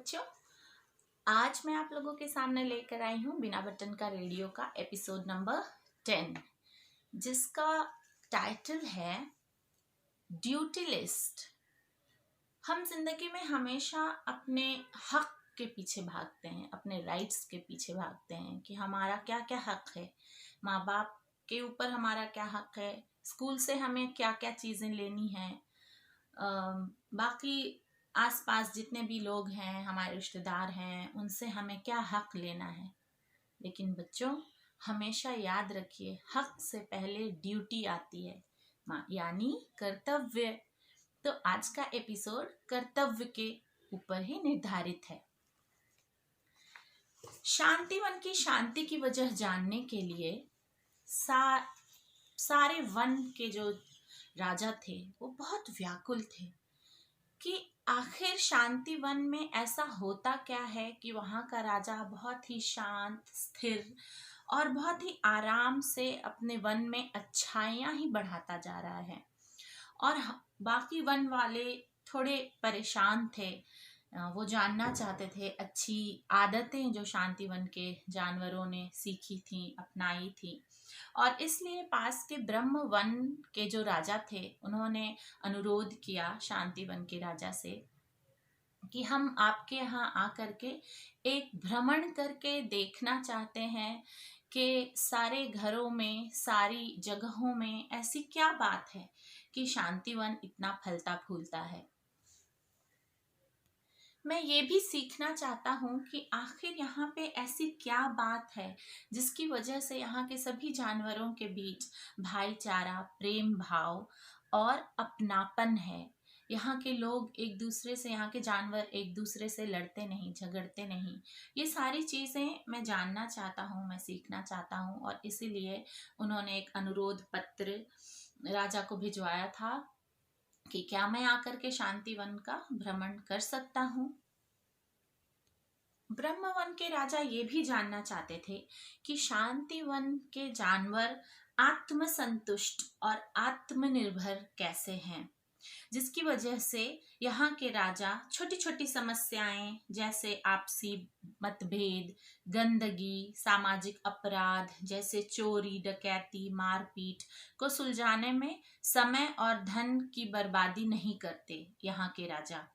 बच्चों, आज मैं आप लोगों के सामने लेकर आई हूँ बिना बटन का रेडियो का एपिसोड नंबर 10, जिसका टाइटल है ड्यूटी लिस्ट। हम जिंदगी में हमेशा अपने हक के पीछे भागते हैं, अपने राइट्स के पीछे भागते हैं कि हमारा क्या क्या हक है, माँ बाप के ऊपर हमारा क्या हक है, स्कूल से हमें क्या क्या चीज़ें लेनी है, बाकी आसपास जितने भी लोग हैं, हमारे रिश्तेदार हैं, उनसे हमें क्या हक लेना है। लेकिन बच्चों, हमेशा याद रखिए, हक से पहले ड्यूटी आती है, यानी कर्तव्य। तो आज का एपिसोड कर्तव्य के ऊपर ही निर्धारित है। शांतिवन की शांति की वजह जानने के लिए सारे वन के जो राजा थे वो बहुत व्याकुल थे कि आखिर शांतिवन में ऐसा होता क्या है कि वहाँ का राजा बहुत ही शांत, स्थिर और बहुत ही आराम से अपने वन में अच्छाइयाँ ही बढ़ाता जा रहा है, और बाकी वन वाले थोड़े परेशान थे। वो जानना चाहते थे अच्छी आदतें जो शांतिवन के जानवरों ने सीखी थी, अपनाई थी, और इसलिए पास के ब्रह्म वन के जो राजा थे उन्होंने अनुरोध किया शांतिवन के राजा से कि हम आपके यहाँ आकर के एक भ्रमण करके देखना चाहते हैं कि सारे घरों में, सारी जगहों में ऐसी क्या बात है कि शांतिवन इतना फलता फूलता है। मैं ये भी सीखना चाहता हूँ कि आखिर यहाँ पे ऐसी क्या बात है जिसकी वजह से यहाँ के सभी जानवरों के बीच भाईचारा, प्रेम भाव और अपनापन है। यहाँ के लोग एक दूसरे से, यहाँ के जानवर एक दूसरे से लड़ते नहीं, झगड़ते नहीं। ये सारी चीज़ें मैं जानना चाहता हूँ, मैं सीखना चाहता हूँ, और इसीलिए उन्होंने एक अनुरोध पत्र राजा को भिजवाया था कि क्या मैं आकर के शांतिवन का भ्रमण कर सकता हूँ। ब्रह्मवन के राजा ये भी जानना चाहते थे कि शांतिवन के जानवर आत्मसंतुष्ट और आत्मनिर्भर कैसे हैं, जिसकी वजह से यहाँ के राजा छोटी छोटी समस्याएं जैसे आपसी मतभेद, गंदगी, सामाजिक अपराध जैसे चोरी, डकैती, मारपीट को सुलझाने में समय और धन की बर्बादी नहीं करते यहाँ के राजा,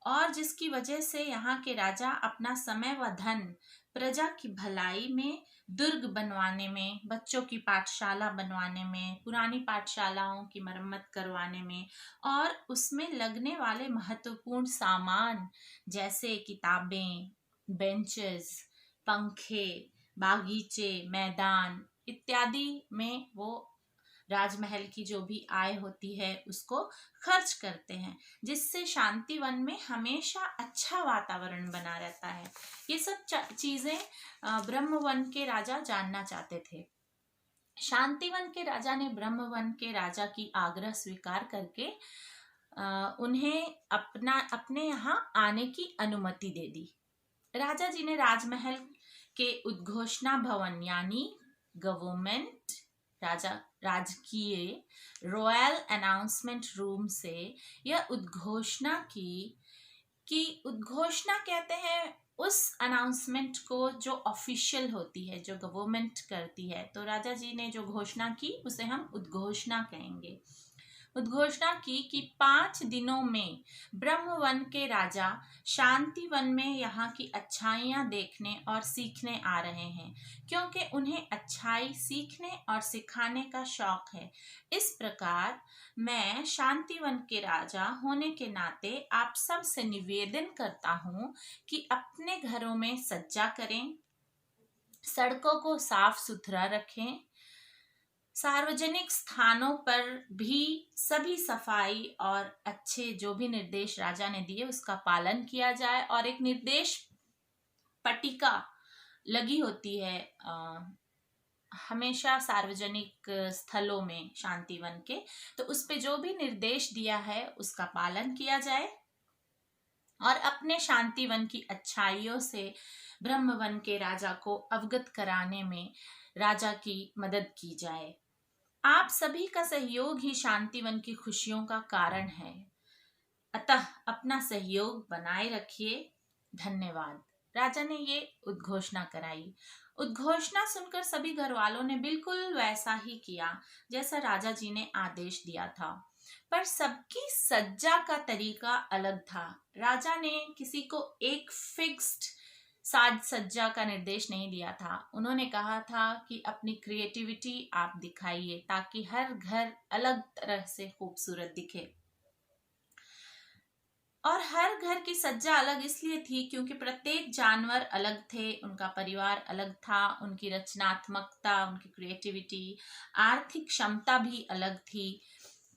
और जिसकी वजह से यहाँ के राजा अपना समय व धन प्रजा की भलाई में, दुर्ग बनवाने में, बच्चों की पाठशाला बनवाने में, पुरानी पाठशालाओं की मरम्मत करवाने में और उसमें लगने वाले महत्वपूर्ण सामान जैसे किताबें, बेंचेस, पंखे, बागीचे, मैदान इत्यादि में वो राजमहल की जो भी आय होती है उसको खर्च करते हैं, जिससे शांतिवन में हमेशा अच्छा वातावरण बना रहता है। ये सब चीजें ब्रह्मवन के राजा जानना चाहते थे। शांतिवन के राजा ने ब्रह्मवन के राजा की आग्रह स्वीकार करके उन्हें अपने यहाँ आने की अनुमति दे दी। राजा जी ने राजमहल के उद्घोषणा भवन यानी गवर्नमेंट राजकीय रॉयल अनाउंसमेंट रूम से यह उद्घोषणा की कि उद्घोषणा कहते हैं उस अनाउंसमेंट को जो ऑफिशियल होती है, जो गवर्नमेंट करती है। तो राजा जी ने जो घोषणा की उसे हम उद्घोषणा कहेंगे। उद्घोषणा की कि 5 दिनों में ब्रह्मवन के राजा शांतिवन में यहाँ की अच्छाइयाँ देखने और सीखने आ रहे हैं, क्योंकि उन्हें अच्छाई सीखने और सिखाने का शौक है। इस प्रकार मैं शांतिवन के राजा होने के नाते आप सब से निवेदन करता हूँ कि अपने घरों में सज्जा करें, सड़कों को साफ सुथरा रखें, सार्वजनिक स्थानों पर भी सभी सफाई और अच्छे जो भी निर्देश राजा ने दिए उसका पालन किया जाए, और एक निर्देश पट्टिका लगी होती है हमेशा सार्वजनिक स्थलों में शांतिवन के, तो उस पे जो भी निर्देश दिया है उसका पालन किया जाए, और अपने शांतिवन की अच्छाइयों से ब्रह्मवन के राजा को अवगत कराने में राजा की मदद की जाए। आप सभी का सहयोग ही शांतिवन की खुशियों का कारण है, अतः अपना सहयोग बनाए रखिए। धन्यवाद। राजा ने ये उद्घोषणा कराई। उद्घोषणा सुनकर सभी घर वालों ने बिल्कुल वैसा ही किया जैसा राजा जी ने आदेश दिया था, पर सबकी सज्जा का तरीका अलग था। राजा ने किसी को एक फिक्स्ड साज सज्जा का निर्देश नहीं दिया था। उन्होंने कहा था कि अपनी क्रिएटिविटी आप दिखाइए ताकि हर घर अलग तरह से खूबसूरत दिखे। और हर घर की सज्जा अलग इसलिए थी क्योंकि प्रत्येक जानवर अलग थे, उनका परिवार अलग था, उनकी रचनात्मकता, उनकी क्रिएटिविटी, आर्थिक क्षमता भी अलग थी।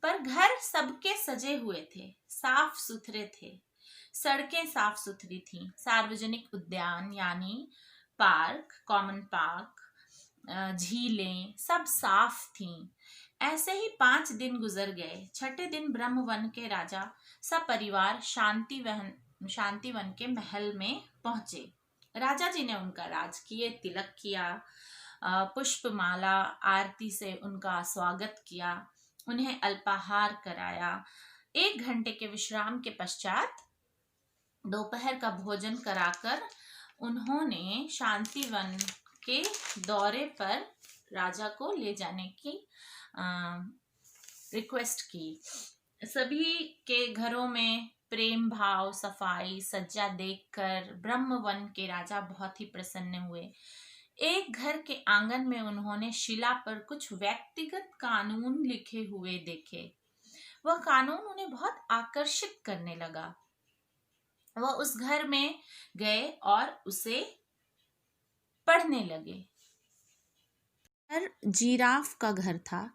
पर घर सबके सजे हुए थे, साफ सुथरे थे, सड़कें साफ सुथरी थीं, सार्वजनिक उद्यान यानी पार्क, कॉमन पार्क, झीलें सब साफ थीं। ऐसे ही 5 दिन गुजर गए। छठे दिन ब्रह्मवन के राजा सपरिवार शांतिवन के महल में पहुंचे। राजा जी ने उनका राजकीय तिलक किया, पुष्पमाला आरती से उनका स्वागत किया, उन्हें अल्पाहार कराया। 1 घंटे के विश्राम के पश्चात दोपहर का भोजन कराकर उन्होंने शांतिवन के दौरे पर राजा को ले जाने की रिक्वेस्ट की। सभी के घरों में प्रेम भाव, सफाई, सज्जा देखकर ब्रह्मवन के राजा बहुत ही प्रसन्न हुए। एक घर के आंगन में उन्होंने शिला पर कुछ व्यक्तिगत कानून लिखे हुए देखे। वह कानून उन्हें बहुत आकर्षित करने लगा। वह उस घर में गए और उसे पढ़ने लगे। घर जिराफ का घर था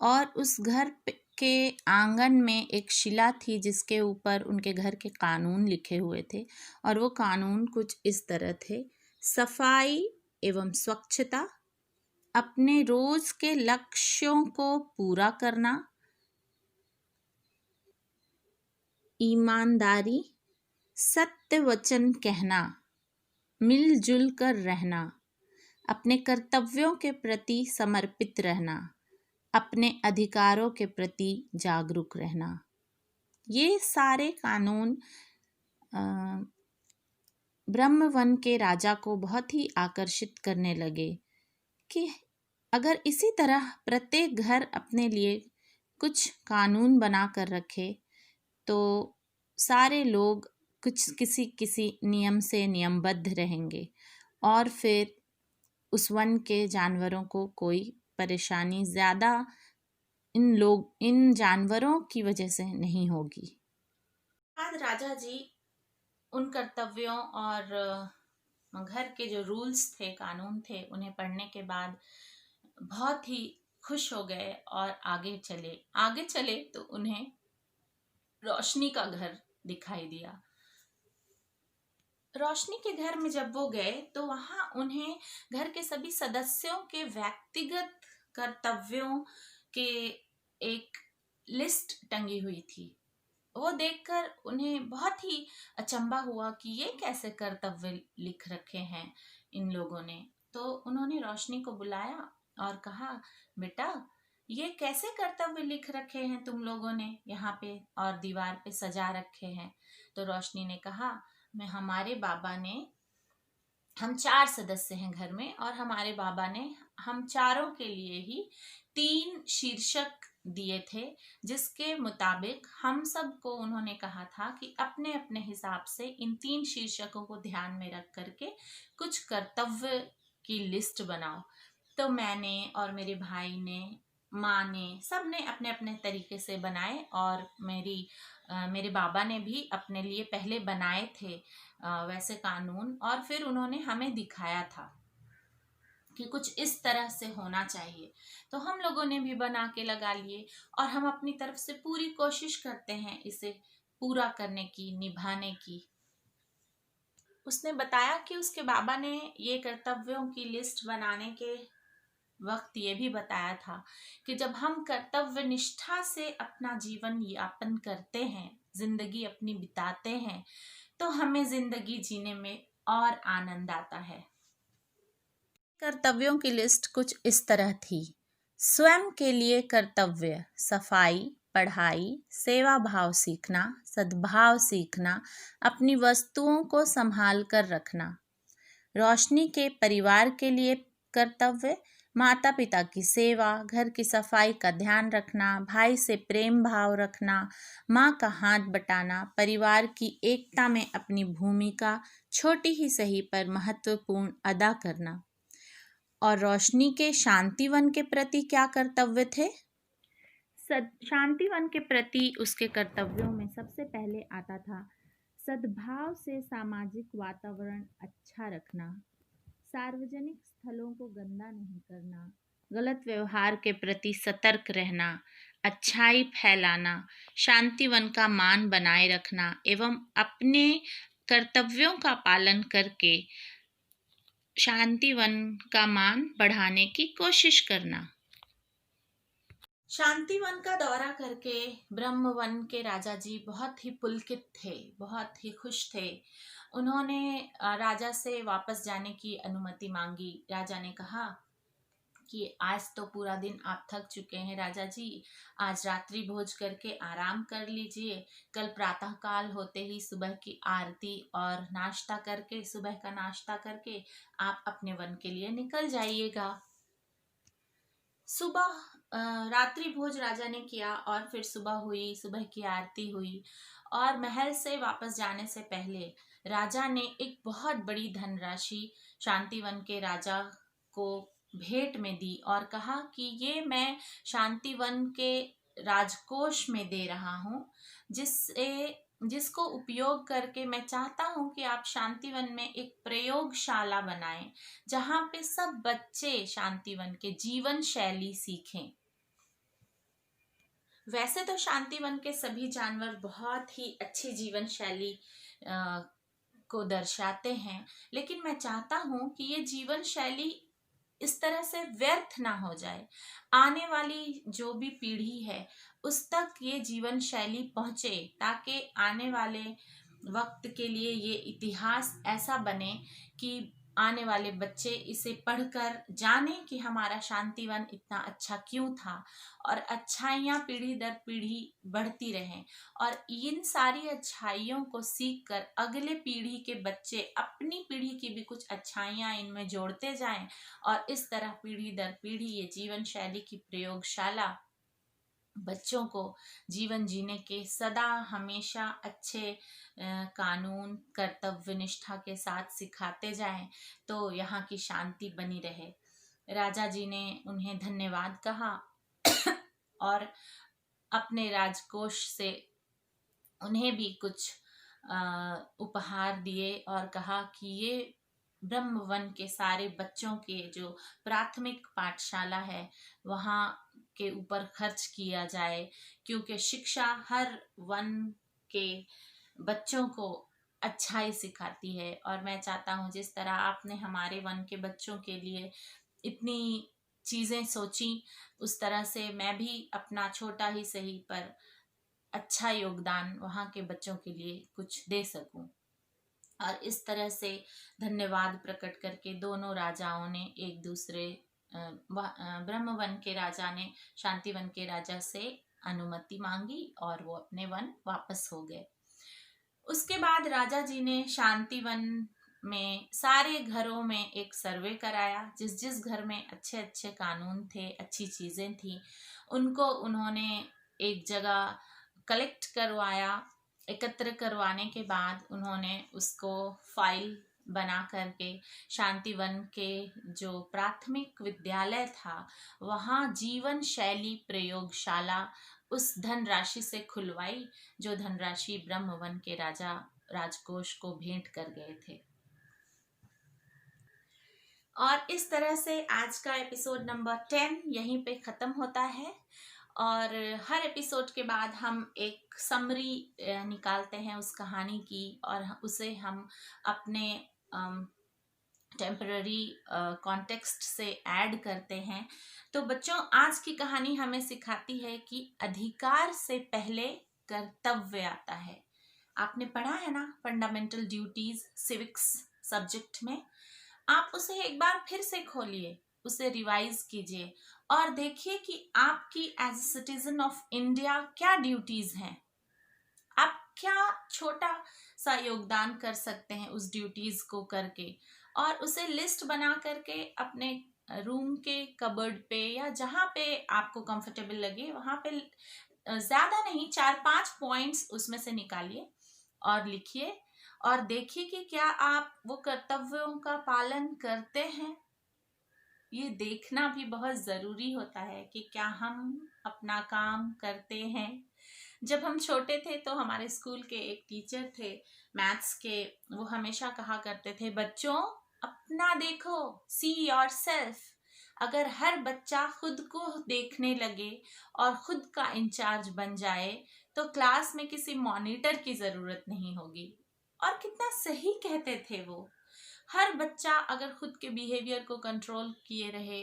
और उस घर के आंगन में एक शिला थी जिसके ऊपर उनके घर के कानून लिखे हुए थे। और वो कानून कुछ इस तरह थे: सफाई एवं स्वच्छता, अपने रोज के लक्ष्यों को पूरा करना, ईमानदारी, सत्य वचन कहना, मिलजुल कर रहना, अपने कर्तव्यों के प्रति समर्पित रहना, अपने अधिकारों के प्रति जागरूक रहना। ये सारे कानून ब्रह्मवन के राजा को बहुत ही आकर्षित करने लगे कि अगर इसी तरह प्रत्येक घर अपने लिए कुछ कानून बना कर रखे तो सारे लोग कुछ किसी नियम से नियमबद्ध रहेंगे और फिर उस वन के जानवरों को कोई परेशानी ज़्यादा इन जानवरों की वजह से नहीं होगी। आज राजा जी उन कर्तव्यों और घर के जो रूल्स थे, कानून थे, उन्हें पढ़ने के बाद बहुत ही खुश हो गए और आगे चले तो उन्हें रोशनी का घर दिखाई दिया। रोशनी के घर में जब वो गए तो वहां उन्हें घर के सभी सदस्यों के व्यक्तिगत कर्तव्यों के एक लिस्ट टंगी हुई थी। वो देखकर उन्हें बहुत ही अचंभा हुआ कि ये कैसे कर्तव्य लिख रखे हैं इन लोगों ने। तो उन्होंने रोशनी को बुलाया और कहा, बेटा ये कैसे कर्तव्य लिख रखे हैं तुम लोगों ने यहाँ पे और दीवार पे सजा रखे हैं। तो रोशनी ने कहा, हम 4 सदस्य हैं घर में और हमारे बाबा ने हम चारों के लिए ही 3 शीर्षक दिए थे, जिसके मुताबिक हम सबको उन्होंने कहा था कि अपने अपने हिसाब से इन 3 शीर्षकों को ध्यान में रख करके कुछ कर्तव्य की लिस्ट बनाओ। तो मैंने और मेरे भाई ने, माँ ने, सब ने अपने अपने तरीके से बनाए और मेरे बाबा ने भी अपने लिए पहले बनाए थे वैसे कानून, और फिर उन्होंने हमें दिखाया था कि कुछ इस तरह से होना चाहिए। तो हम लोगों ने भी बना के लगा लिए और हम अपनी तरफ से पूरी कोशिश करते हैं इसे पूरा करने की, निभाने की। उसने बताया कि उसके बाबा ने ये कर्तव्यों की लिस्ट बनाने के वक्त ये भी बताया था कि जब हम कर्तव्य निष्ठा से अपना जीवन यापन करते हैं, जिंदगी अपनी बिताते हैं, तो हमें जिंदगी जीने में और आनंद आता है। कर्तव्यों की लिस्ट कुछ इस तरह थी: स्वयं के लिए कर्तव्य, सफाई, पढ़ाई, सेवा भाव सीखना, सद्भाव सीखना, अपनी वस्तुओं को संभाल कर रखना। रोशनी के परिवार के लिए कर्तव्य, माता पिता की सेवा, घर की सफाई का ध्यान रखना, भाई से प्रेम भाव रखना, माँ का हाथ बटाना, परिवार की एकता में अपनी भूमिका छोटी ही सही पर महत्वपूर्ण अदा करना। और रोशनी के शांतिवन के प्रति क्या कर्तव्य थे? शांतिवन के प्रति उसके कर्तव्यों में सबसे पहले आता था सद्भाव से सामाजिक वातावरण अच्छा रखना, सार्वजनिक स्थलों को गंदा नहीं करना, गलत व्यवहार के प्रति सतर्क रहना, अच्छाई फैलाना, शांतिवन का मान बनाए रखना एवं अपने कर्तव्यों का पालन करके शांतिवन का मान बढ़ाने की कोशिश करना। शांतिवन का दौरा करके ब्रह्मवन के राजा जी बहुत ही पुलकित थे, बहुत ही खुश थे। उन्होंने राजा से वापस जाने की अनुमति मांगी। राजा ने कहा कि आज तो पूरा दिन आप थक चुके हैं राजा जी, आज रात्रि भोज करके आराम कर लीजिए। कल प्रातः काल होते ही सुबह की आरती और नाश्ता करके, सुबह का नाश्ता करके आप अपने वन के लिए निकल जाइएगा। सुबह रात्रि भोज राजा ने किया और फिर सुबह हुई, सुबह की आरती हुई और महल से वापस जाने से पहले राजा ने एक बहुत बड़ी धनराशि शांतिवन के राजा को भेंट में दी और कहा कि ये मैं शांतिवन के राजकोष में दे रहा हूँ, जिसको उपयोग करके मैं चाहता हूँ कि आप शांतिवन में एक प्रयोगशाला बनाएं, जहाँ पे सब बच्चे शांतिवन के जीवन शैली सीखें। वैसे तो शांतिवन के सभी जानवर बहुत ही अच्छी जीवन शैली को दर्शाते हैं, लेकिन मैं चाहता हूँ कि ये जीवन शैली इस तरह से व्यर्थ ना हो जाए, आने वाली जो भी पीढ़ी है उस तक ये जीवन शैली पहुँचे, ताकि आने वाले वक्त के लिए ये इतिहास ऐसा बने कि आने वाले बच्चे इसे पढ़कर जाने कि हमारा शांतिवन इतना अच्छा क्यों था और अच्छाइयाँ पीढ़ी दर पीढ़ी बढ़ती रहें और इन सारी अच्छाइयों को सीखकर अगले पीढ़ी के बच्चे अपनी पीढ़ी की भी कुछ अच्छाइयाँ इनमें जोड़ते जाएं और इस तरह पीढ़ी दर पीढ़ी ये जीवन शैली की प्रयोगशाला बच्चों को जीवन जीने के सदा हमेशा अच्छे कानून, कर्तव्य निष्ठा के साथ सिखाते जाएं, तो यहाँ की शांति बनी रहे। राजा जी ने उन्हें धन्यवाद कहा और अपने राजकोष से उन्हें भी कुछ उपहार दिए और कहा कि ये ब्रह्मवन के सारे बच्चों के जो प्राथमिक पाठशाला है वहाँ के ऊपर खर्च किया जाए, क्योंकि शिक्षा हर वन के बच्चों को अच्छाई सिखाती है। और मैं चाहता हूँ जिस तरह आपने हमारे वन के बच्चों के लिए इतनी चीज़ें सोची, उस तरह से मैं भी अपना छोटा ही सही पर अच्छा योगदान वहाँ के बच्चों के लिए कुछ दे सकूं। और इस तरह से धन्यवाद प्रकट करके दोनों राजाओं ने एक दूसरे ब्रह्मवन के राजा ने शांतिवन के राजा से अनुमति मांगी और वो अपने वन वापस हो गए। उसके बाद राजा जी ने शांतिवन में सारे घरों में एक सर्वे कराया। जिस जिस घर में अच्छे अच्छे कानून थे, अच्छी चीज़ें थी, उनको उन्होंने एक जगह कलेक्ट करवाया। एकत्र करवाने के बाद उन्होंने उसको फाइल बना करके शांतिवन के जो प्राथमिक विद्यालय था वहाँ जीवन शैली प्रयोगशाला उस धनराशि से खुलवाई, जो धनराशि ब्रह्मवन के राजा राजकोष को भेंट कर गए थे। और इस तरह से आज का एपिसोड नंबर 10 यहीं पे ख़त्म होता है और हर एपिसोड के बाद हम एक समरी निकालते हैं उस कहानी की और उसे हम अपने टेम्पररी कॉन्टेक्स्ट से ऐड करते हैं। तो बच्चों, आज की कहानी हमें सिखाती है कि अधिकार से पहले कर्तव्य आता है। आपने पढ़ा है ना फंडामेंटल ड्यूटीज सिविक्स सब्जेक्ट में, आप उसे एक बार फिर से खोलिए उसे रिवाइज कीजिए और देखिए कि आपकी as a citizen of India क्या ड्यूटीज हैं। आप क्या छोटा सा योगदान कर सकते हैं उस ड्यूटीज को करके, और उसे लिस्ट बना करके अपने रूम के कबर्ड पे या जहाँ पे आपको कंफर्टेबल लगे वहां पे ज्यादा नहीं 4-5 पॉइंट्स उसमें से निकालिए और लिखिए और देखिए कि क्या आप वो कर्तव्यों का पालन करते हैं। ये देखना भी बहुत जरूरी होता है कि क्या हम अपना काम करते हैं। जब हम छोटे थे तो हमारे स्कूल के एक टीचर थे मैथ्स के, वो हमेशा कहा करते थे, बच्चों अपना देखो, सी योर सेल्फ। अगर हर बच्चा खुद को देखने लगे और खुद का इंचार्ज बन जाए तो क्लास में किसी मॉनिटर की जरूरत नहीं होगी। और कितना सही कहते थे वो। हर बच्चा अगर खुद के बिहेवियर को कंट्रोल किए रहे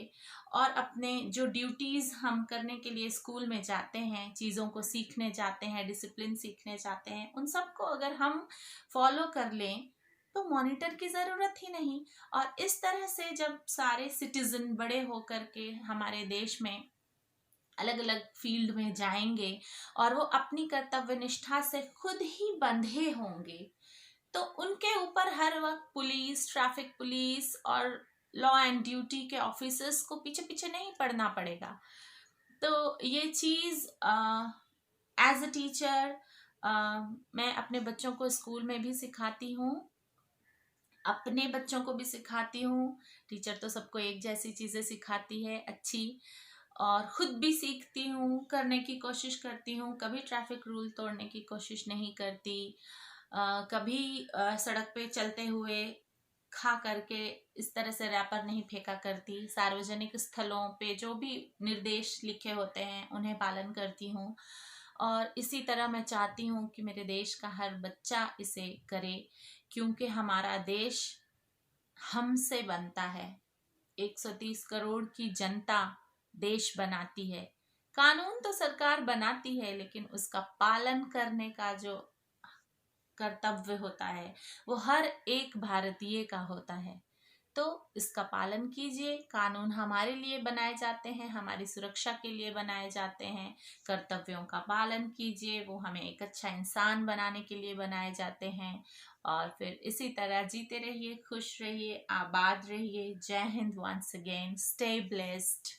और अपने जो ड्यूटीज हम करने के लिए स्कूल में जाते हैं, चीज़ों को सीखने जाते हैं, डिसिप्लिन सीखने जाते हैं, उन सबको अगर हम फॉलो कर लें तो मॉनिटर की ज़रूरत ही नहीं। और इस तरह से जब सारे सिटीजन बड़े होकर के हमारे देश में अलग अलग फील्ड में जाएंगे और वो अपनी कर्तव्य निष्ठा से खुद ही बंधे होंगे तो उनके ऊपर हर वक्त पुलिस, ट्रैफिक पुलिस और लॉ एंड ड्यूटी के ऑफिसर्स को पीछे पीछे नहीं पड़ना पड़ेगा। तो ये चीज़ एज अ टीचर मैं अपने बच्चों को स्कूल में भी सिखाती हूँ, अपने बच्चों को भी सिखाती हूँ। टीचर तो सबको एक जैसी चीज़ें सिखाती है अच्छी, और खुद भी सीखती हूँ, करने की कोशिश करती हूँ। कभी ट्रैफिक रूल तोड़ने की कोशिश नहीं करती, कभी सड़क पे चलते हुए खा करके इस तरह से रैपर नहीं फेंका करती। सार्वजनिक स्थलों पे जो भी निर्देश लिखे होते हैं उन्हें पालन करती हूँ। और इसी तरह मैं चाहती हूँ कि मेरे देश का हर बच्चा इसे करे, क्योंकि हमारा देश हमसे बनता है। 130 करोड़ की जनता देश बनाती है। कानून तो सरकार बनाती है, लेकिन उसका पालन करने का जो कर्तव्य होता है वो हर एक भारतीय का होता है। तो इसका पालन कीजिए। कानून हमारे लिए बनाए जाते हैं, हमारी सुरक्षा के लिए बनाए जाते हैं। कर्तव्यों का पालन कीजिए, वो हमें एक अच्छा इंसान बनाने के लिए बनाए जाते हैं। और फिर इसी तरह जीते रहिए, खुश रहिए, आबाद रहिए। जय हिंद। Once again, stay blessed.